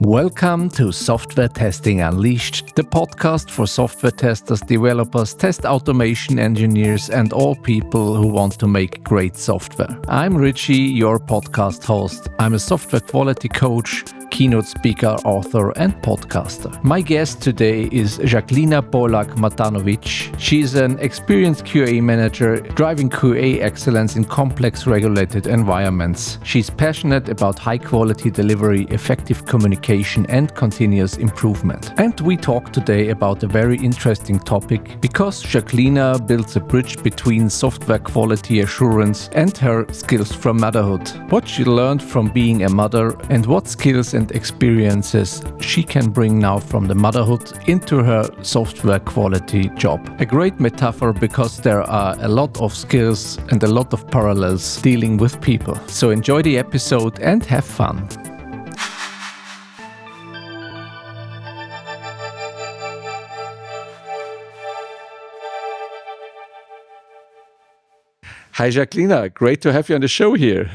Welcome to Software Testing Unleashed, the podcast for software testers, developers, test automation engineers, and all people who want to make great software. I'm Richie, your podcast host. I'm a software quality coach, keynote speaker, author, and podcaster. My guest today is Žaklina Polak Matanović. She's an experienced QA manager driving QA excellence in complex regulated environments. She's passionate about high-quality delivery, effective communication, and continuous improvement. And we talk today about a very interesting topic because Žaklina builds a bridge between software quality assurance and her skills from motherhood. What she learned from being a mother and what skills and experiences she can bring now from the motherhood into her software quality job. A great metaphor because there are a lot of skills and a lot of parallels dealing with people. So enjoy the episode and have fun. Hi, Žaklina. Great to have you on the show here.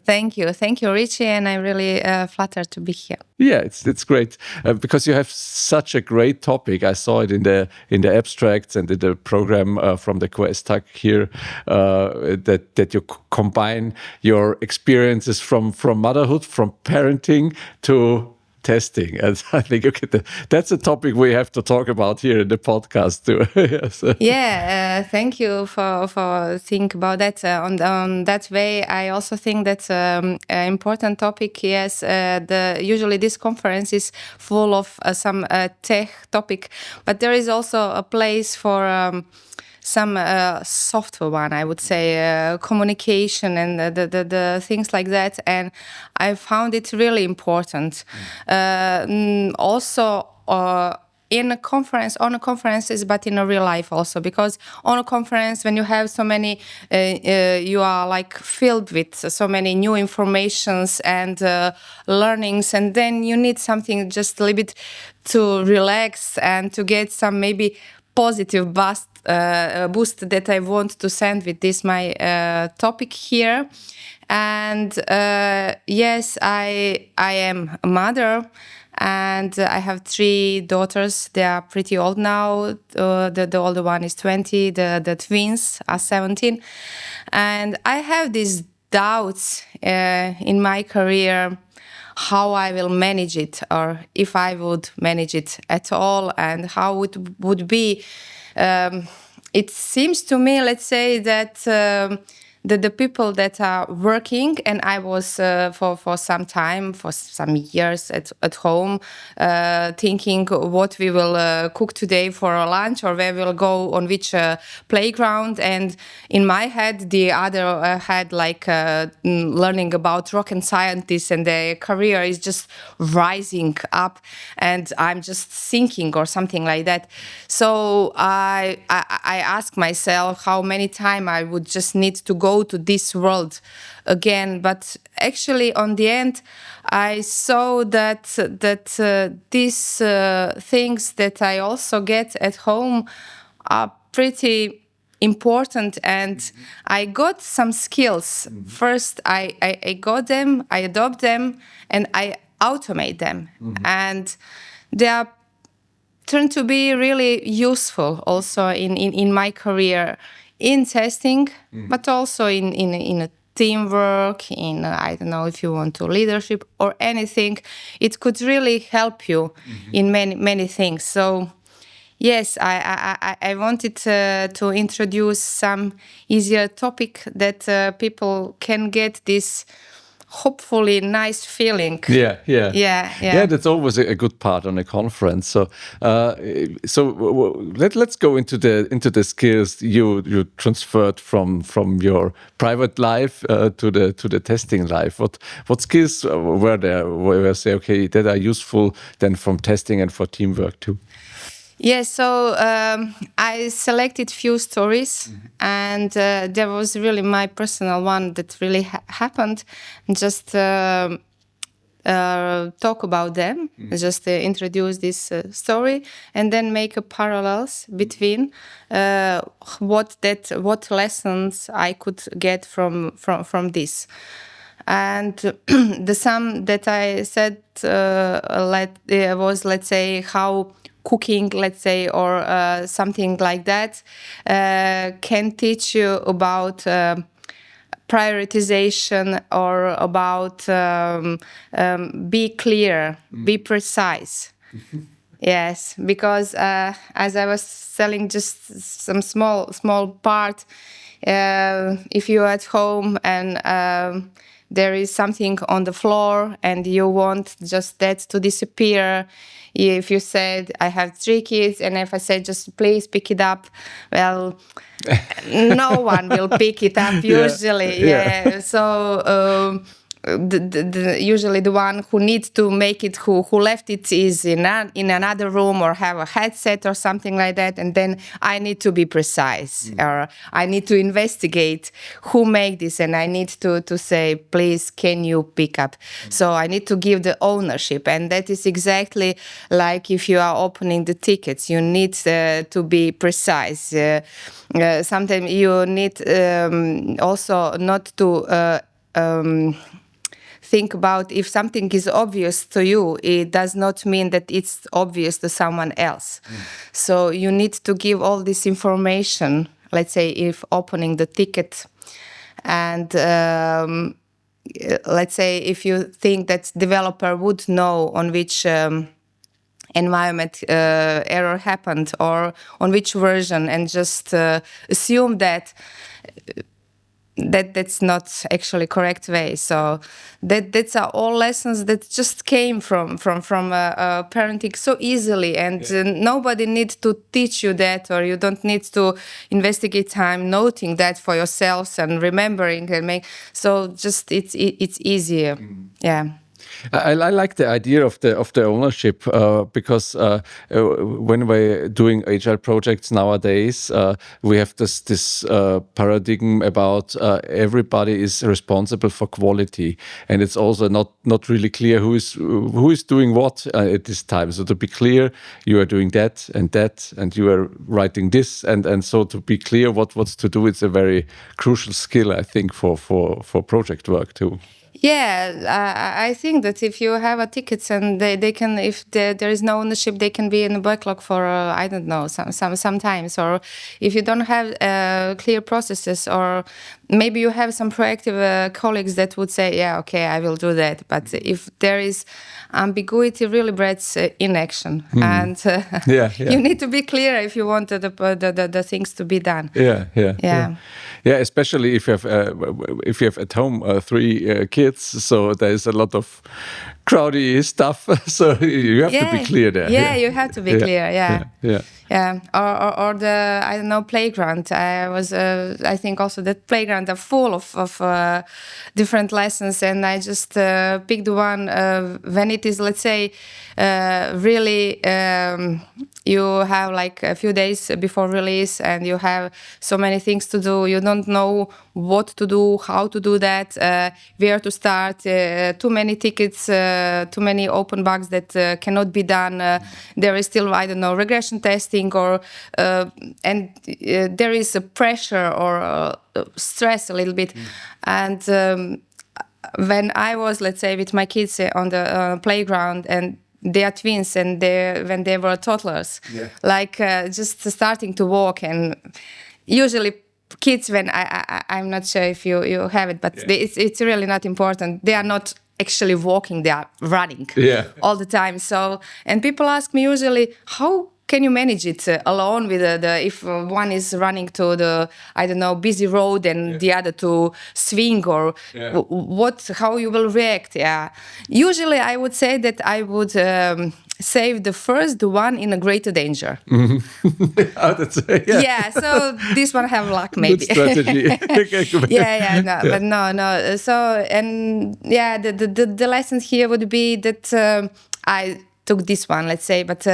Thank you, Richie, and I'm really flattered to be here. Yeah, it's great because you have such a great topic. I saw it in the abstracts and in the program from the Quest Tag here that you combine your experiences from motherhood, from parenting to testing, and I think that's a topic we have to talk about here in the podcast too. Yes. Yeah, thank you for think about that. On that way, I also think that's an important topic. Yes, usually this conference is full of some tech topic, but there is also a place for some software one, I would say, communication and the things like that. And I found it really important. Also, on conferences, but in a real life also, because on a conference, when you have so many, you are like filled with so many new informations and learnings, and then you need something just a little bit to relax and to get some maybe positive boost that I want to send with this my topic here. And yes, I am a mother, and I have 3 daughters. They are pretty old now. The older one is 20. The twins are 17. And I have these doubts in my career how I will manage it, or if I would manage it at all, and how it would be. It seems to me, let's say, that the people that are working, and I was for some time, for some years at home, thinking what we will cook today for our lunch, or where we'll go on which playground. And in my head, the other had like learning about rocket scientists, and their career is just rising up, and I'm just thinking or something like that. So I ask myself how many times I would just need to go to this world again. But actually, on the end, I saw that these things that I also get at home are pretty important, and I got some skills. First, I got them, I adopt them, and I automate them, and they are turned to be really useful also in my career in testing, but also in a teamwork, in I don't know if you want to leadership or anything. It could really help you in many things. So yes, I wanted to introduce some easier topic that people can get this hopefully nice feeling. Yeah. That's always a good part on a conference. So, let's go into the skills you transferred from your private life to the testing life. What skills were there where you say, okay, that are useful then from testing and for teamwork too? Yes, so I selected few stories, and there was really my personal one that really happened. Just talk about them, just introduce this story, and then make a parallels between what lessons I could get from this. And the sum that I said was, let's say, how cooking, let's say, or something like that, can teach you about prioritization, or about be clear, be precise. Yes, because as I was telling, just some small part, if you're at home and there is something on the floor and you want just that to disappear, if you said, I have 3 kids, and if I said, just please pick it up, well, no one will pick it up usually. Yeah. So usually the one who needs to make it, who left it, is in another room or have a headset or something like that, and then I need to be precise, or I need to investigate who made this, and I need to say, please, can you pick up? So I need to give the ownership, and that is exactly like if you are opening the tickets, you need to be precise. Sometimes you need also not to think about, if something is obvious to you, it does not mean that it's obvious to someone else. So you need to give all this information, let's say, if opening the ticket. And let's say if you think that developer would know on which environment error happened, or on which version, and just assume that that's not actually correct way. So that's all lessons that just came from parenting so easily, and nobody needs to teach you that, or you don't need to investigate time noting that for yourselves and remembering and make. So just it's easier. Yeah. I like the idea of the ownership, because when we're doing agile projects nowadays, we have this paradigm about everybody is responsible for quality, and it's also not really clear who is doing what at this time. So to be clear, you are doing that, and you are writing this, and so to be clear what's to do, it's a very crucial skill, I think, for project work too. Yeah, I think that if you have a tickets, and they can, if there is no ownership, they can be in the backlog for I don't know, sometimes. Or if you don't have clear processes, or maybe you have some proactive colleagues that would say, yeah, okay, I will do that. But if there is ambiguity, really breeds inaction, and you need to be clear if you want the things to be done. Yeah, especially if you have at home 3 kids, so there is a lot of crowdy stuff. So you have to be clear there. Yeah, you have to be clear. Yeah. Or the, I don't know, playground. I think also that playground are full of different lessons, and I just picked one when it is, let's say, really. You have like a few days before release, and you have so many things to do. You don't know what to do, how to do that, where to start. Too many tickets, too many open bugs that cannot be done. There is still, I don't know, regression testing, or and there is a pressure or stress a little bit. And when I was, let's say, with my kids on the playground, and they are twins, and when they were toddlers, like just starting to walk, and usually kids, when I'm not sure if you have it, but it's really not important. They are not actually walking; they are running all the time. So, and people ask me usually, how can you manage it alone with if one is running to the, I don't know, busy road, and the other to swing, or how you will react? Usually I would say that I would save the first one in a greater danger. So this one have luck, maybe. Good strategy. But no. So, and the lesson here would be that I took this one, let's say, but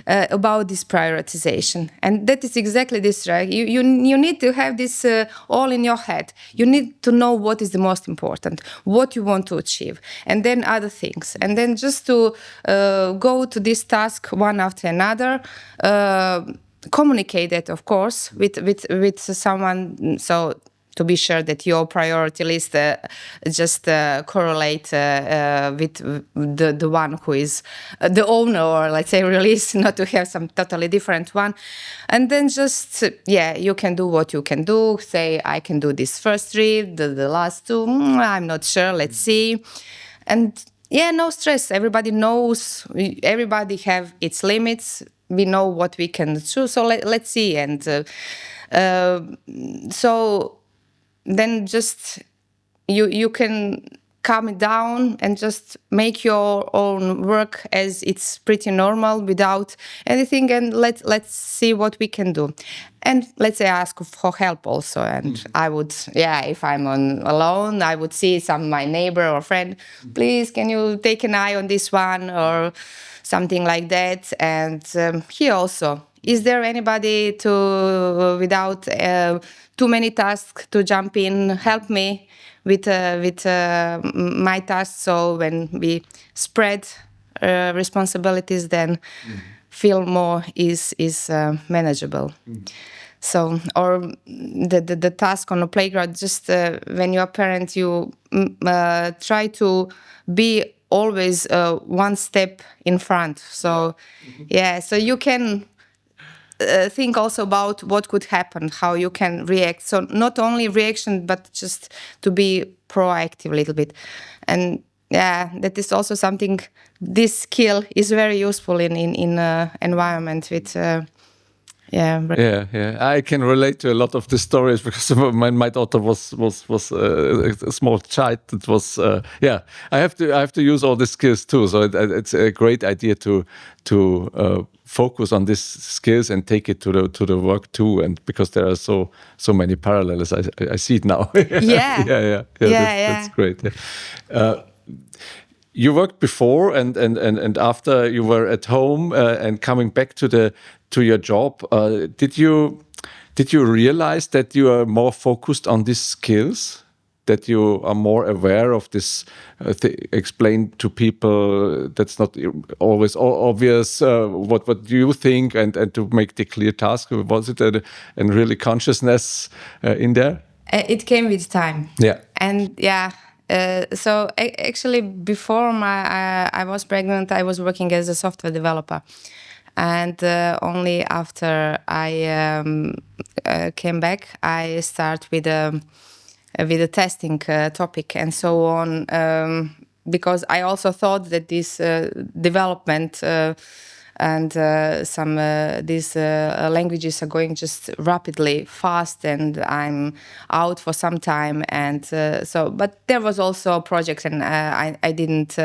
about this prioritization. And that is exactly this, right? You need to have this all in your head. You need to know what is the most important, what you want to achieve, and then other things. And then just to go to this task one after another, communicate that, of course, with someone. So to be sure that your priority list just correlate with the one who is the owner, or let's say release, not to have some totally different one. And then just, you can do what you can do. Say, I can do this first 3, the last 2, I'm not sure, let's see. And no stress. Everybody knows, everybody have its limits. We know what we can do, so let's see. And so then just you can calm it down and just make your own work as it's pretty normal without anything, and let's see what we can do. And let's say ask for help also. And I would, if I'm alone, I would see my neighbor or friend, please, can you take an eye on this one or something like that. And here also, is there anybody to, without too many tasks, to jump in, help me with my tasks? So when we spread responsibilities, then feel more is manageable. So, or the task on the playground, just when you're a parent, you try to be always one step in front. So, so you can think also about what could happen, how you can react. So not only reaction, but just to be proactive a little bit. And that is also something, this skill is very useful in environment with I can relate to a lot of the stories, because my daughter was a small child. It was I have to use all the skills too. So it's a great idea to focus on these skills and take it to the work too. And because there are so many parallels, I see it now. That's great. You worked before and after you were at home and coming back to your job. Did you realize that you are more focused on these skills, that you are more aware of this? Explain to people that's not always obvious what you think, and to make the clear task. Was it a really consciousness in there? It came with time. And so actually before I was pregnant, I was working as a software developer. And only after I came back, I start with a testing topic and so on, because I also thought that this development and some these languages are going just rapidly fast, and I'm out for some time. And but there was also projects, and I didn't.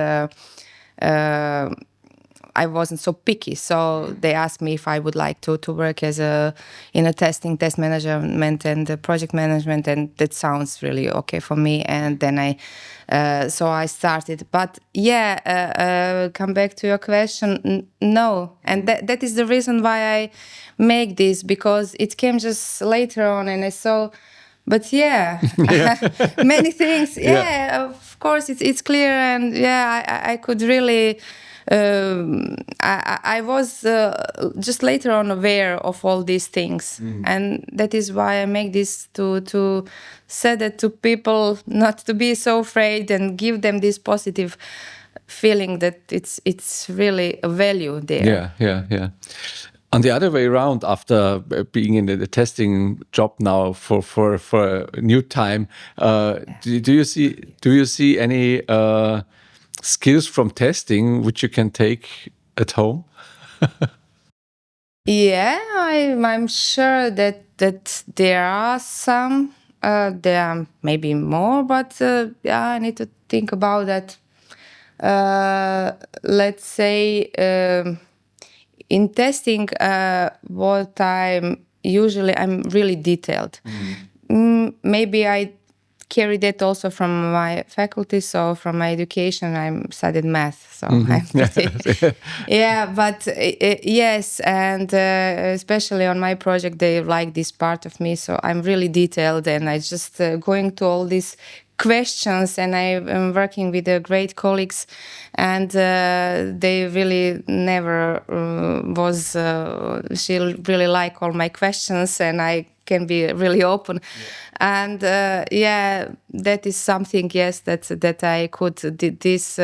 I wasn't so picky, so they asked me if I would like to work as in a test management and project management, and that sounds really okay for me. And then I started. But come back to your question. No, and that is the reason why I make this, because it came just later on, and I saw. But many things. Of course, it's clear, and I could really. I was just later on aware of all these things, and that is why I make this to say that to people, not to be so afraid, and give them this positive feeling that it's really a value there. On the other way around, after being in the testing job now for a new time, do you see any skills from testing which you can take at home? I'm sure that there are some. There are maybe more, but I need to think about that. Let's say in testing, what I'm really detailed. Maybe I carry that also from my faculty. So from my education, I studied math. So I'm pretty, but yes. And especially on my project, they like this part of me. So I'm really detailed, and I just going to all these questions, and I'm working with great colleagues, and they really never she really like all my questions, and I can be really open. And that is something, yes, that I could this.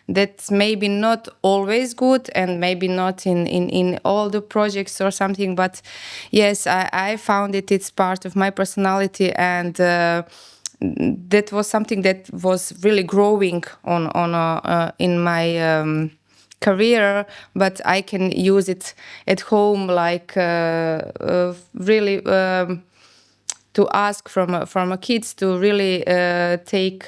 That's maybe not always good, and maybe not in all the projects or something. But yes, I found it's part of my personality, and that was something that was really growing on in my career. But I can use it at home, like really. To ask from a kids to really take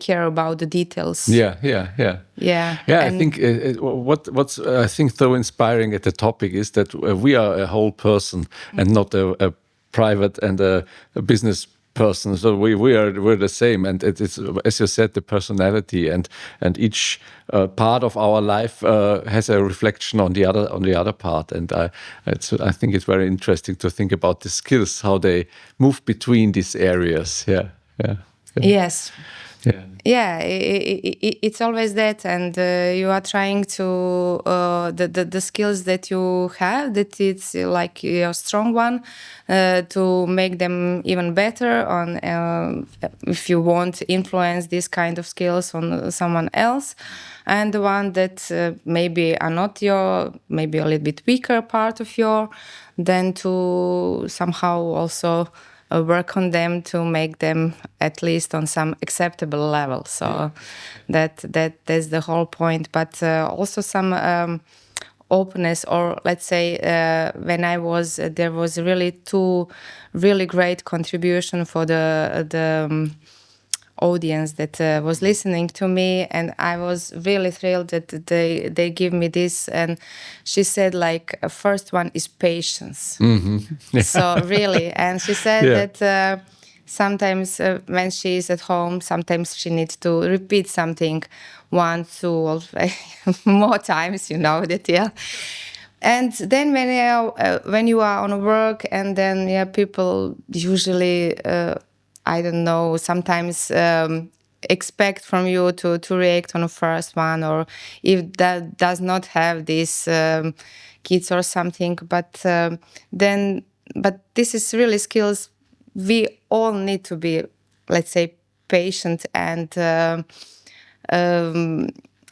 care about the details. Yeah. I think what's I think so inspiring at the topic is that we are a whole person and not a private and a business person. So we're the same, and it's as you said, the personality and each part of our life has a reflection on the other part. And I think it's very interesting to think about the skills, how they move between these areas. Yes. It's always that, and you are trying to the skills that you have, that it's like your strong one, to make them even better on if you want to influence this kind of skills on someone else, and the one that maybe are not your, maybe a little bit weaker part of your, then to somehow also work on them to make them at least on some acceptable level. So that's the whole point. But also some openness, or let's say when I was there was really two really great contribution for the audience that was listening to me, and I was really thrilled that they give me this. And she said, like, first one is patience. So really, and she said that sometimes when she is at home, sometimes she needs to repeat something 1, 2, or more times, that. And then when you are on work, and then people usually I don't know, sometimes expect from you to react on the first one, or if that does not have these kids or something. But this is really skills. We all need to be, let's say, patient and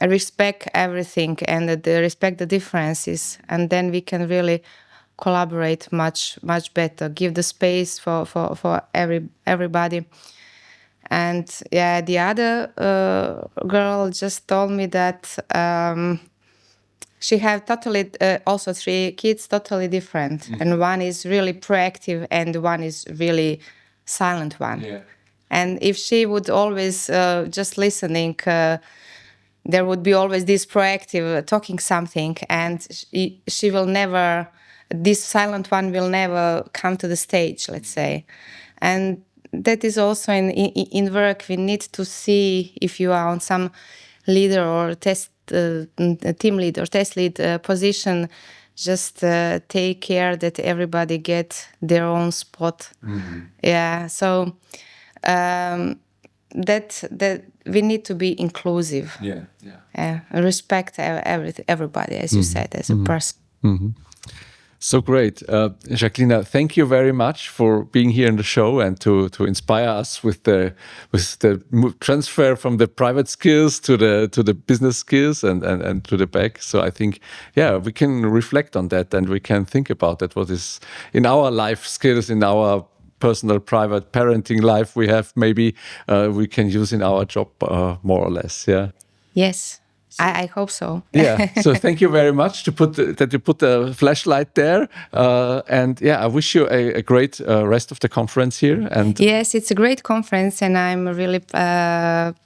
respect everything, and respect the differences, and then we can really collaborate much better, give the space for everybody. And the other girl just told me that she have totally also 3 kids, totally different, and one is really proactive and one is really silent one. And if she would always just listening, there would be always this proactive talking something, and she will never, this silent one will never come to the stage, let's say. And that is also in work. We need to see if you are on some leader or team lead or test lead position, just take care that everybody get their own spot. So that we need to be inclusive. Respect everybody, as you said, as a person. So great. Žaklina, thank you very much for being here in the show and to inspire us with the transfer from the private skills to the business skills and to the back. So I think, we can reflect on that, and we can think about that, what is in our life skills, in our personal, private parenting life we have, maybe we can use in our job more or less. Yes. I hope so. So thank you very much that you put the flashlight there. And I wish you a great rest of the conference here. And yes, it's a great conference, and I'm really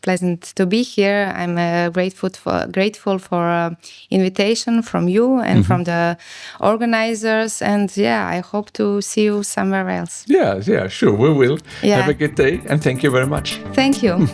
pleasant to be here. I'm grateful for invitation from you and from the organizers. And I hope to see you somewhere else. Yeah, sure, we will. Have a good day, and thank you very much. Thank you.